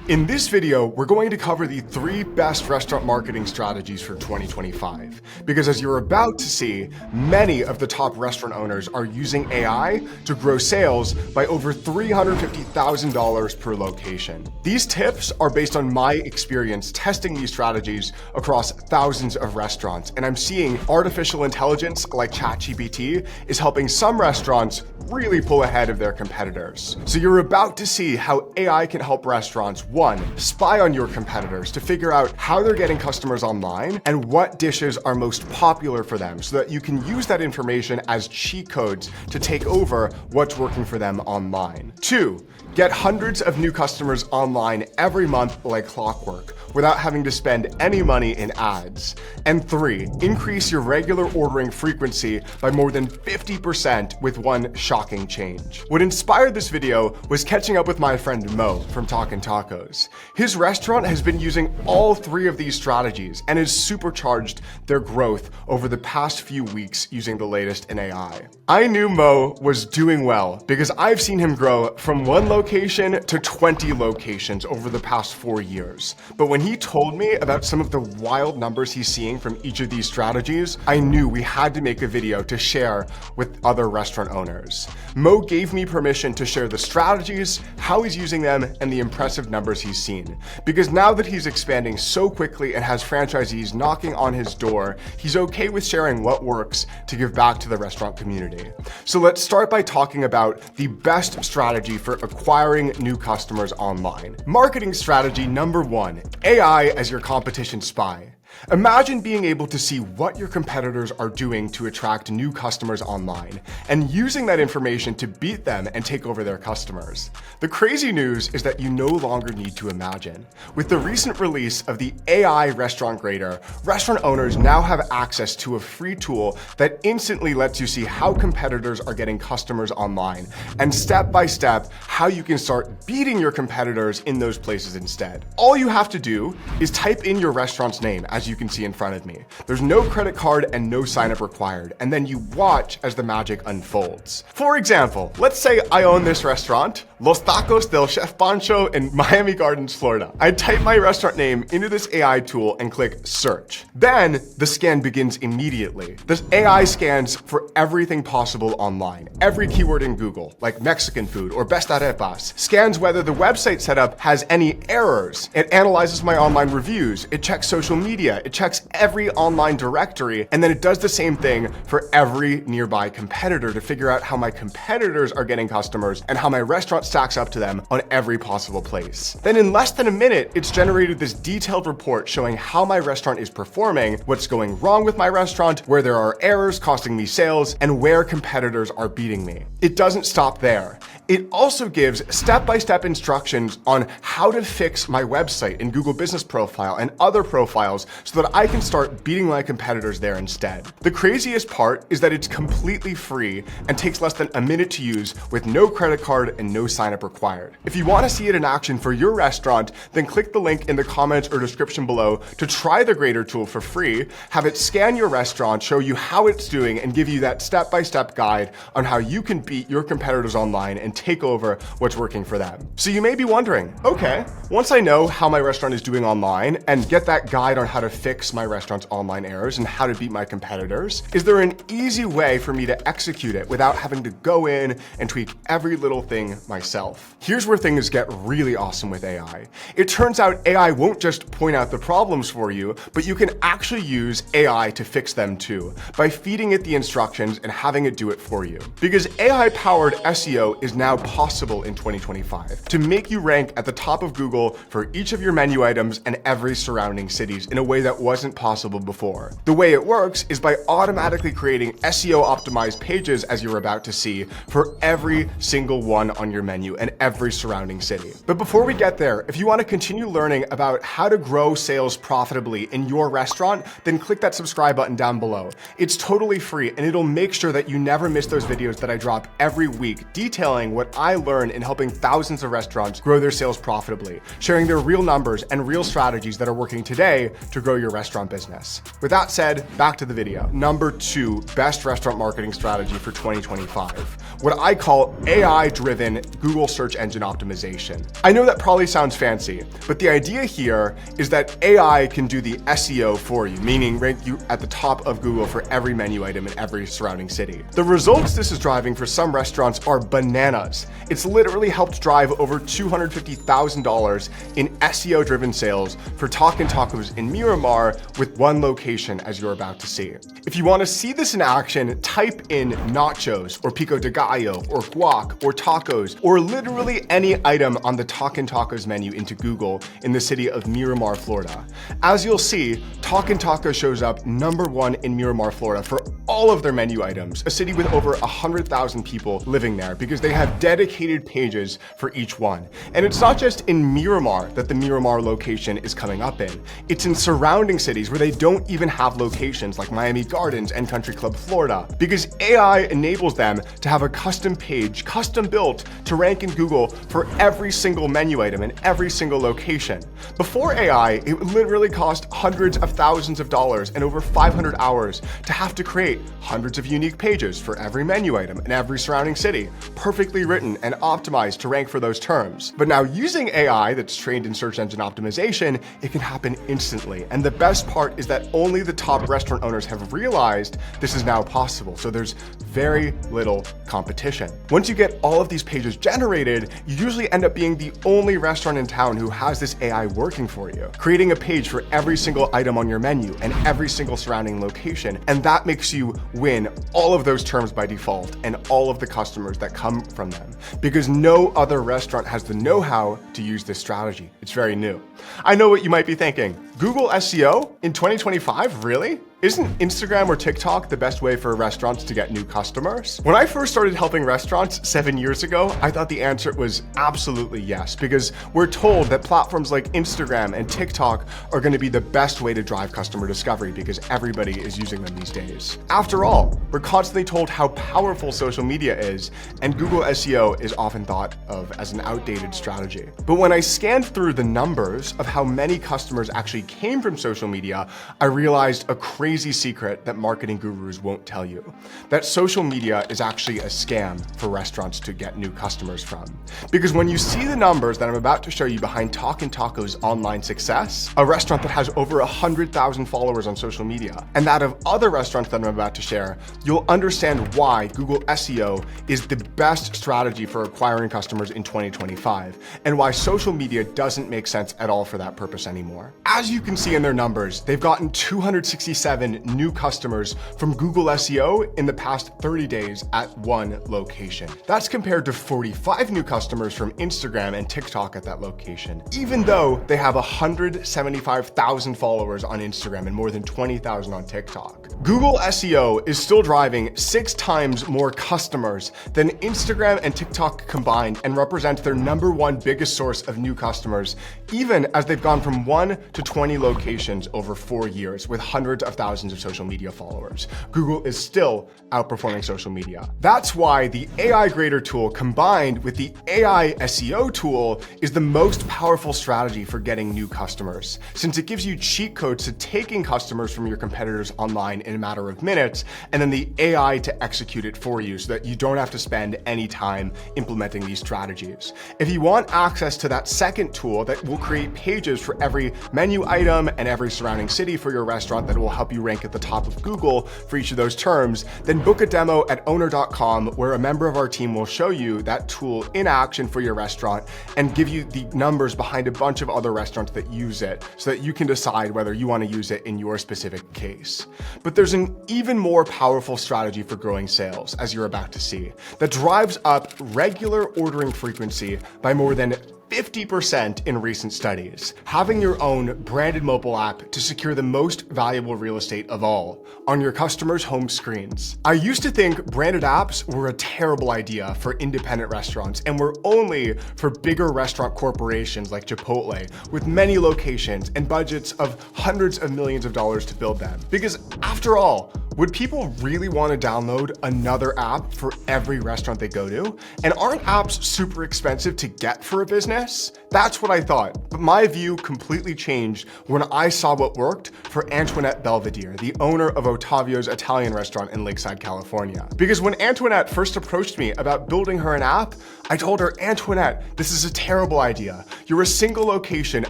In this video, we're going to cover the 3 best restaurant marketing strategies for 2025. Because as you're about to see, many of the top restaurant owners are using AI to grow sales by over $350,000 per location. These tips are based on my experience testing these strategies across thousands of restaurants, and I'm seeing artificial intelligence like ChatGPT is helping some restaurants really pull ahead of their competitors. So you're about to see how AI can help restaurants, 1, spy on your competitors to figure out how they're getting customers online and what dishes are most popular for them so that you can use that information as cheat codes to take over what's working for them online. 2, get hundreds of new customers online every month like clockwork without having to spend any money in ads. And 3, increase your regular ordering frequency by more than 50% with one shocking change. What inspired this video was catching up with my friend Mo from Talkin' Tacos. His restaurant has been using all 3 of these strategies and has supercharged their growth over the past few weeks using the latest in AI. I knew Mo was doing well because I've seen him grow from 1 location to 20 locations over the past 4 years. But when he told me about some of the wild numbers he's seeing from each of these strategies, I knew we had to make a video to share with other restaurant owners. Mo gave me permission to share the strategies, how he's using them, and the impressive numbers he's seen. Because now that he's expanding so quickly and has franchisees knocking on his door, he's okay with sharing what works to give back to the restaurant community. So let's start by talking about the best strategy for acquiring new customers online. Marketing strategy number 1, AI as your competition spy. Imagine being able to see what your competitors are doing to attract new customers online and using that information to beat them and take over their customers. The crazy news is that you no longer need to imagine. With the recent release of the AI Restaurant Grader, restaurant owners now have access to a free tool that instantly lets you see how competitors are getting customers online and step by step how you can start beating your competitors in those places instead. All you have to do is type in your restaurant's name, as you can see in front of me. There's no credit card and no sign up required, and then you watch as the magic unfolds. For example, let's say I own this restaurant, Los Tacos del Chef Pancho in Miami Gardens, Florida. I type my restaurant name into this AI tool and click search. Then the scan begins immediately. This AI scans for everything possible online. Every keyword in Google, like Mexican food or best arepas, scans whether the website setup has any errors. It analyzes my online reviews. It checks social media. It checks every online directory, and then it does the same thing for every nearby competitor to figure out how my competitors are getting customers and how my restaurant stacks up to them on every possible place. Then in less than a minute, it's generated this detailed report showing how my restaurant is performing, what's going wrong with my restaurant, where there are errors costing me sales, and where competitors are beating me. It doesn't stop there. It also gives step-by-step instructions on how to fix my website in Google Business Profile and other profiles so that I can start beating my competitors there instead. The craziest part is that it's completely free and takes less than a minute to use with no credit card and no sign up required. If you want to see it in action for your restaurant, then click the link in the comments or description below to try the Grader tool for free, have it scan your restaurant, show you how it's doing, and give you that step-by-step guide on how you can beat your competitors online and take over what's working for them. So you may be wondering, okay, once I know how my restaurant is doing online and get that guide on how to fix my restaurant's online errors and how to beat my competitors, is there an easy way for me to execute it without having to go in and tweak every little thing myself? Here's where things get really awesome with AI. It turns out AI won't just point out the problems for you, but you can actually use AI to fix them too, by feeding it the instructions and having it do it for you. Because AI-powered SEO is now possible in 2025 to make you rank at the top of Google for each of your menu items and every surrounding cities in a way that wasn't possible before. The way it works is by automatically creating SEO optimized pages, as you're about to see, for every single one on your menu and every surrounding city. But before we get there, if you want to continue learning about how to grow sales profitably in your restaurant, then click that subscribe button down below. It's totally free and it'll make sure that you never miss those videos that I drop every week detailing what I learned in helping thousands of restaurants grow their sales profitably, sharing their real numbers and real strategies that are working today to grow your restaurant business. With that said, back to the video. Number 2, best restaurant marketing strategy for 2025. What I call AI-driven Google search engine optimization. I know that probably sounds fancy, but the idea here is that AI can do the SEO for you, meaning rank you at the top of Google for every menu item in every surrounding city. The results this is driving for some restaurants are bananas. It's literally helped drive over $250,000 in SEO-driven sales for Talkin' Tacos in Miramar with one location, as you're about to see. If you want to see this in action, type in nachos or pico de gallo or guac or tacos or literally any item on the Talkin' Tacos menu into Google in the city of Miramar, Florida. As you'll see, Talkin' Tacos shows up #1 in Miramar, Florida for all of their menu items, a city with over 100,000 people living there because they have dedicated pages for each one. And it's not just in Miramar that the Miramar location is coming up in. It's in surrounding cities where they don't even have locations like Miami Gardens and Country Club, Florida, because AI enables them to have a custom page, custom built to rank in Google for every single menu item in every single location. Before AI, it would literally cost hundreds of thousands of dollars and over 500 hours to have to create hundreds of unique pages for every menu item in every surrounding city, perfectly written and optimized to rank for those terms. But now using AI that's trained in search engine optimization, it can happen instantly. And the best part is that only the top restaurant owners have realized this is now possible. So there's very little competition. Once you get all of these pages generated, you usually end up being the only restaurant in town who has this AI working for you, creating a page for every single item on your menu and every single surrounding location. And that makes you win all of those terms by default and all of the customers that come from them, because no other restaurant has the know-how to use this strategy. It's very new. I know what you might be thinking. Google SEO in 2025, really? Isn't Instagram or TikTok the best way for restaurants to get new customers? When I first started helping restaurants 7 years ago, I thought the answer was absolutely yes, because we're told that platforms like Instagram and TikTok are going to be the best way to drive customer discovery because everybody is using them these days. After all, we're constantly told how powerful social media is, and Google SEO is often thought of as an outdated strategy. But when I scanned through the numbers of how many customers actually came from social media, I realized a crazy secret that marketing gurus won't tell you: that social media is actually a scam for restaurants to get new customers from. Because when you see the numbers that I'm about to show you behind Talkin' Tacos' online success, a restaurant that has over 100,000 followers on social media, and that of other restaurants that I'm about to share, you'll understand why Google SEO is the best strategy for acquiring customers in 2025, and why social media doesn't make sense at all for that purpose anymore. As you can see in their numbers, they've gotten 267 new customers from Google SEO in the past 30 days at one location. That's compared to 45 new customers from Instagram and TikTok at that location, even though they have 175,000 followers on Instagram and more than 20,000 on TikTok. Google SEO is still driving 6 times more customers than Instagram and TikTok combined and represents their #1 biggest source of new customers, even as they've gone from 1 to 20 locations over 4 years with hundreds of thousands of social media followers. Google is still outperforming social media. That's why the AI Grader tool combined with the AI SEO tool is the most powerful strategy for getting new customers, since it gives you cheat codes to taking customers from your competitors online in a matter of minutes, and then the AI to execute it for you so that you don't have to spend any time implementing these strategies. If you want access to that second tool that will create pages for every menu item and every surrounding city for your restaurant that will help you rank at the top of Google for each of those terms, then book a demo at owner.com where a member of our team will show you that tool in action for your restaurant and give you the numbers behind a bunch of other restaurants that use it so that you can decide whether you want to use it in your specific case. But there's an even more powerful strategy for growing sales, as you're about to see, that drives up regular ordering frequency by more than 50% in recent studies. Having your own branded mobile app to secure the most valuable real estate of all on your customers' home screens. I used to think branded apps were a terrible idea for independent restaurants and were only for bigger restaurant corporations like Chipotle with many locations and budgets of hundreds of millions of dollars to build them. Because after all, would people really want to download another app for every restaurant they go to? And aren't apps super expensive to get for a business? happiness? That's what I thought, but my view completely changed when I saw what worked for Antoinette Belvedere, the owner of Ottavio's Italian restaurant in Lakeside, California. Because when Antoinette first approached me about building her an app, I told her, Antoinette, this is a terrible idea. You're a single location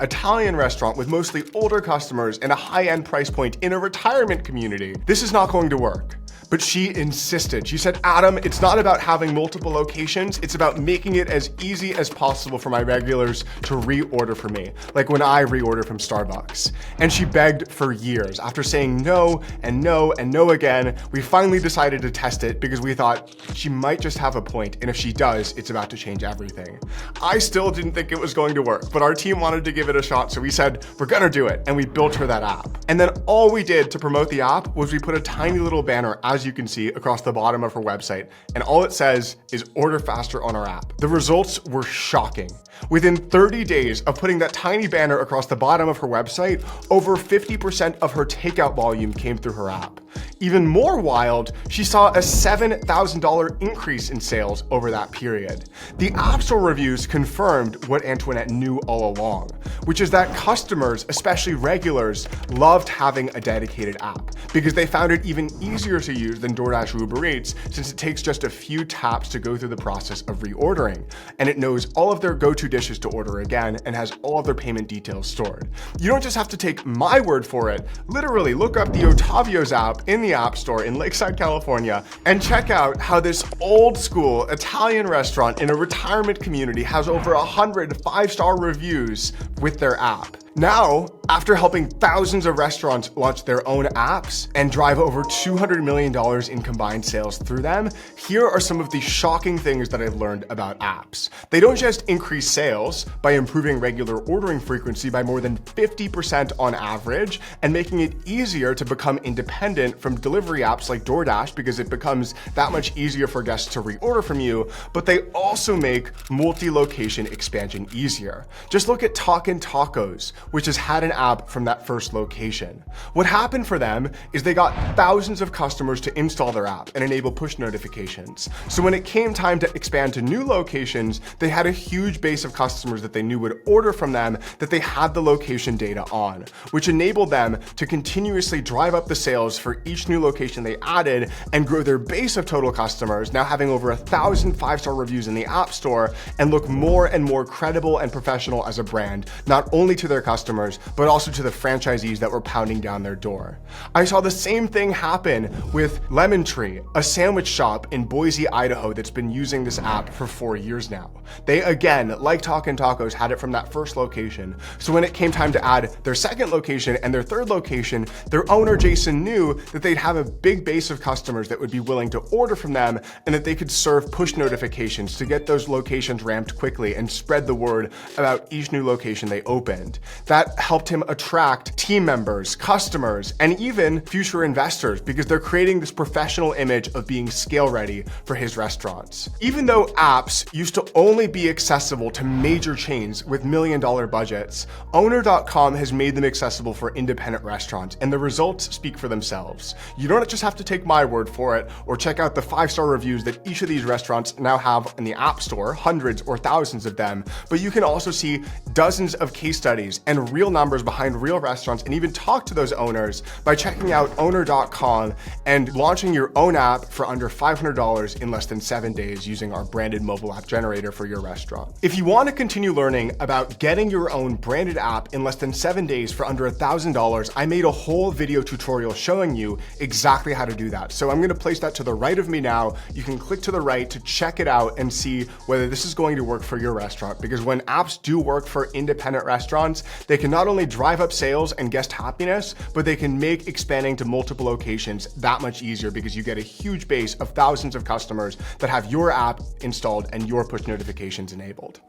Italian restaurant with mostly older customers and a high-end price point in a retirement community. This is not going to work. But she insisted. She said, Adam, it's not about having multiple locations. It's about making it as easy as possible for my regulars to reorder for me, like when I reorder from Starbucks. And she begged for years. After saying no and no and no again, we finally decided to test it because we thought she might just have a point, and if she does, it's about to change everything. I still didn't think it was going to work, but our team wanted to give it a shot, so we said, we're gonna do it, and we built her that app. And then all we did to promote the app was we put a tiny little banner, as you can see, across the bottom of her website, and all it says is order faster on our app. The results were shocking. Within 30 days of putting that tiny banner across the bottom of her website, over 50% of her takeout volume came through her app. Even more wild, she saw a $7,000 increase in sales over that period. The App Store reviews confirmed what Antoinette knew all along, which is that customers, especially regulars, loved having a dedicated app because they found it even easier to use than DoorDash or Uber Eats, since it takes just a few taps to go through the process of reordering, and it knows all of their go-to dishes to order again and has all of their payment details stored. You don't just have to take my word for it. Literally look up the Ottavio's app in the App Store in Lakeside, California, and check out how this old school Italian restaurant in a retirement community has over 100 five-star reviews with their app. Now, after helping thousands of restaurants launch their own apps and drive over $200 million in combined sales through them, here are some of the shocking things that I've learned about apps. They don't just increase sales by improving regular ordering frequency by more than 50% on average and making it easier to become independent from delivery apps like DoorDash because it becomes that much easier for guests to reorder from you, but they also make multi-location expansion easier. Just look at Talkin' Tacos, which has had an app from that first location. What happened for them is they got thousands of customers to install their app and enable push notifications. So when it came time to expand to new locations, they had a huge base of customers that they knew would order from them that they had the location data on, which enabled them to continuously drive up the sales for each new location they added and grow their base of total customers, now having over 1,000 five-star reviews in the App Store, and look more and more credible and professional as a brand, not only to their customers, but also to the franchisees that were pounding down their door. I saw the same thing happen with Lemon Tree, a sandwich shop in Boise, Idaho that's been using this app for 4 years now. They, again, like Talkin' Tacos, had it from that first location. So when it came time to add their second location and their third location, their owner, Jason, knew that they'd have a big base of customers that would be willing to order from them and that they could serve push notifications to get those locations ramped quickly and spread the word about each new location they opened. That helped him attract team members, customers, and even future investors because they're creating this professional image of being scale ready for his restaurants. Even though apps used to only be accessible to major chains with million-dollar budgets, Owner.com has made them accessible for independent restaurants, and the results speak for themselves. You don't just have to take my word for it or check out the five-star reviews that each of these restaurants now have in the App Store, hundreds or thousands of them, but you can also see dozens of case studies and real numbers behind real restaurants and even talk to those owners by checking out Owner.com and launching your own app for under $500 in less than 7 days using our branded mobile app generator for your restaurant. If you want to continue learning about getting your own branded app in less than 7 days for under $1,000, I made a whole video tutorial showing you exactly how to do that. So I'm going to place that to the right of me now. You can click to the right to check it out and see whether this is going to work for your restaurant, because when apps do work for independent restaurants, they can not only drive up sales and guest happiness, but they can make expanding to multiple locations that much easier because you get a huge base of thousands of customers that have your app installed and your push notifications enabled.